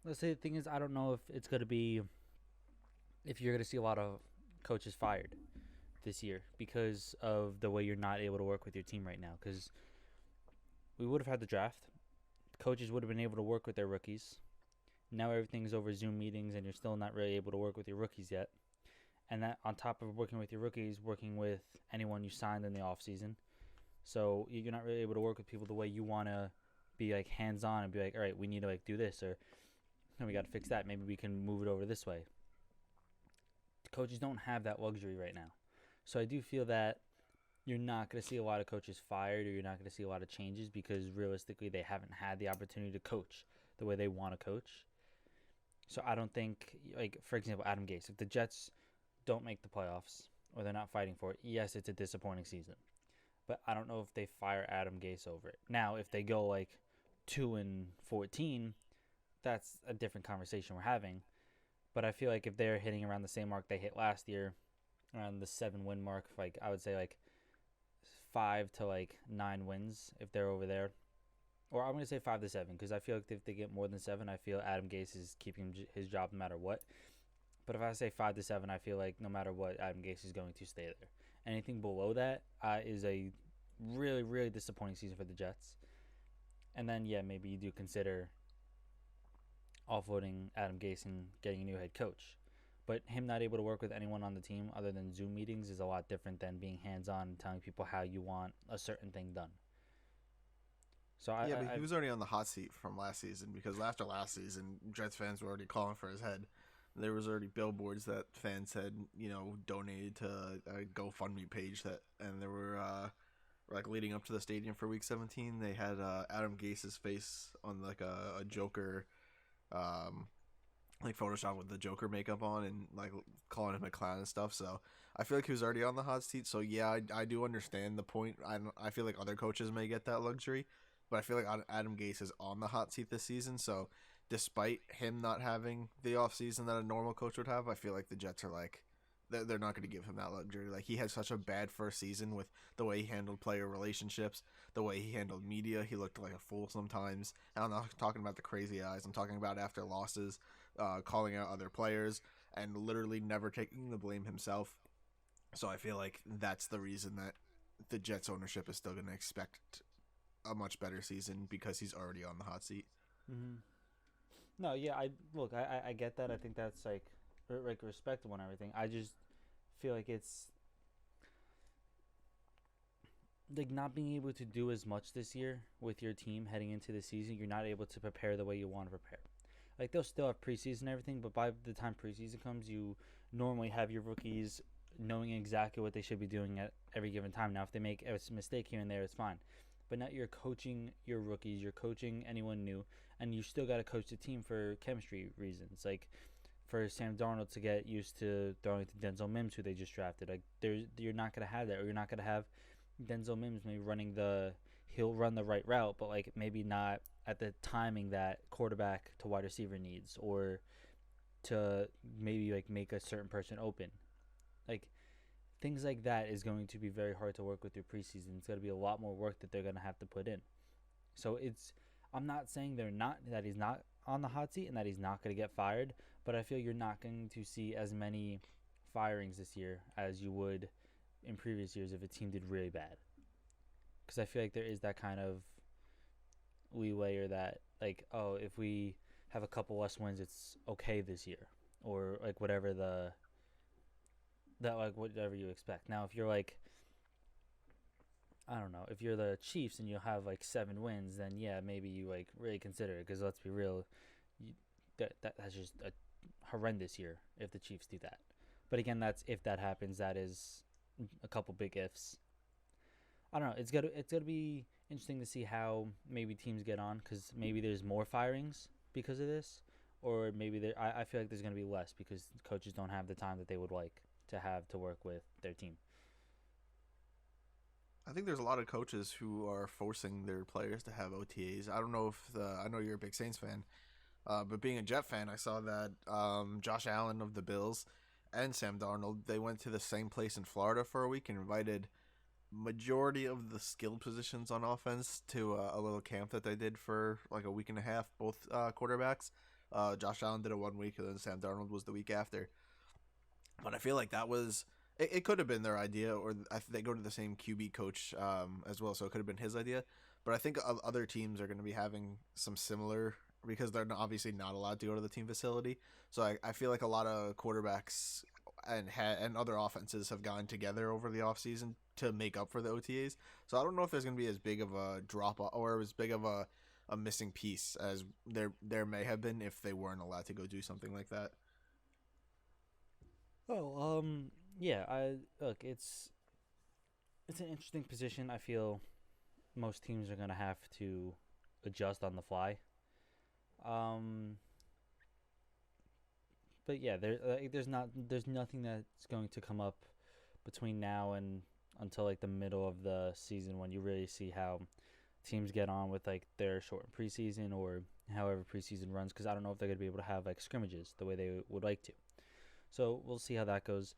let's say the thing is, I don't know if you're gonna see a lot of coaches fired this year because of the way you're not able to work with your team right now. Because we would have had the draft, coaches would have been able to work with their rookies. Now everything's over Zoom meetings, and you're still not really able to work with your rookies yet. And that on top of working with your rookies, working with anyone you signed in the off season, so you're not really able to work with people the way you want to be like hands on and be like, all right, we need to like do this or we got to fix that. Maybe we can move it over this way. Coaches don't have that luxury right now. So I do feel that you're not going to see a lot of coaches fired or you're not going to see a lot of changes because realistically they haven't had the opportunity to coach the way they want to coach. So I don't think, like, for example, Adam Gase, if the Jets don't make the playoffs or they're not fighting for it, yes, it's a disappointing season. But I don't know if they fire Adam Gase over it. Now, if they go like 2-14, that's a different conversation we're having. But I feel like if they're hitting around the same mark they hit last year, around the 7 win mark, like I would say like 5 to 9 wins if they're over there, or I'm gonna say 5 to 7 because I feel like if they get more than 7, I feel Adam Gase is keeping his job no matter what. But if I say 5 to 7, I feel like no matter what, Adam Gase is going to stay there. Anything below that is a really, really disappointing season for the Jets. And then, yeah, maybe you do consider offloading Adam Gase and getting a new head coach. But him not able to work with anyone on the team other than Zoom meetings is a lot different than being hands on and telling people how you want a certain thing done. So Yeah, but he was already on the hot seat from last season because after last season, Jets fans were already calling for his head. There was already billboards that fans had, donated to a GoFundMe page that, and there were like leading up to the stadium for Week 17, they had Adam Gase's face on like a Joker, um, like Photoshop with the Joker makeup on and like calling him a clown and stuff. So I feel like he was already on the hot seat. So yeah, I do understand the point. I feel like other coaches may get that luxury, but I feel like Adam Gase is on the hot seat this season. So despite him not having the offseason that a normal coach would have, I feel like the Jets are like they're not going to give him that luxury. Like he had such a bad first season with the way he handled player relationships, the way he handled media. He looked like a fool sometimes. And I'm not talking about the crazy eyes. I'm talking about after losses, calling out other players and literally never taking the blame himself. So I feel like that's the reason that the Jets ownership is still going to expect a much better season because he's already on the hot seat. Mm-hmm. No, yeah, I get that. I think that's like respectable and everything. I just feel like it's like not being able to do as much this year with your team heading into the season. You're not able to prepare the way you want to prepare. Like they'll still have preseason and everything, but by the time preseason comes, you normally have your rookies knowing exactly what they should be doing at every given time. Now, if they make a mistake here and there, it's fine. But now you're coaching your rookies, you're coaching anyone new, and you still got to coach the team for chemistry reasons. Like for Sam Darnold to get used to throwing to Denzel Mims, who they just drafted. Like you're not gonna have that, or you're not gonna have Denzel Mims maybe he'll run the right route, but like maybe not at the timing that quarterback to wide receiver needs, or to maybe like make a certain person open. Like things like that is going to be very hard to work with through preseason. It's going to be a lot more work that they're going to have to put in. So I'm not saying that he's not on the hot seat and that he's not going to get fired, but I feel you're not going to see as many firings this year as you would in previous years if a team did really bad. Because I feel like there is that kind of leeway, or that like, oh, if we have a couple less wins, it's okay this year, or like whatever you expect. Now, if you're like, I don't know, if you're the Chiefs and you have like 7 wins, then yeah, maybe you like really consider it. Because let's be real, that's just a horrendous year if the Chiefs do that. But again, that's if that happens. That is a couple big ifs. I don't know. It's gonna be interesting to see how maybe teams get on, because maybe there's more firings because of this, or maybe I feel like there's gonna be less because coaches don't have the time that they would like to have to work with their team. I think there's a lot of coaches who are forcing their players to have OTAs. I don't know if I know you're a big Saints fan, but being a Jet fan, I saw that Josh Allen of the Bills and Sam Darnold, they went to the same place in Florida for a week and invited majority of the skilled positions on offense to a little camp that they did for like a week and a half, both quarterbacks. Josh Allen did it 1 week, and then Sam Darnold was the week after. But I feel like that was it could have been their idea, or they go to the same QB coach as well, so it could have been his idea. But I think other teams are going to be having some similar because they're obviously not allowed to go to the team facility. So I feel like a lot of quarterbacks and other offenses have gone together over the offseason to make up for the OTAs. So I don't know if there's going to be as big of a drop or as big of a missing piece as there may have been if they weren't allowed to go do something like that. Oh, yeah. I look. It's an interesting position. I feel most teams are gonna have to adjust on the fly. Um, but yeah, there's nothing that's going to come up between now and until like the middle of the season when you really see how teams get on with like their short preseason or however preseason runs, because I don't know if they're gonna be able to have like scrimmages the way they would like to. So we'll see how that goes.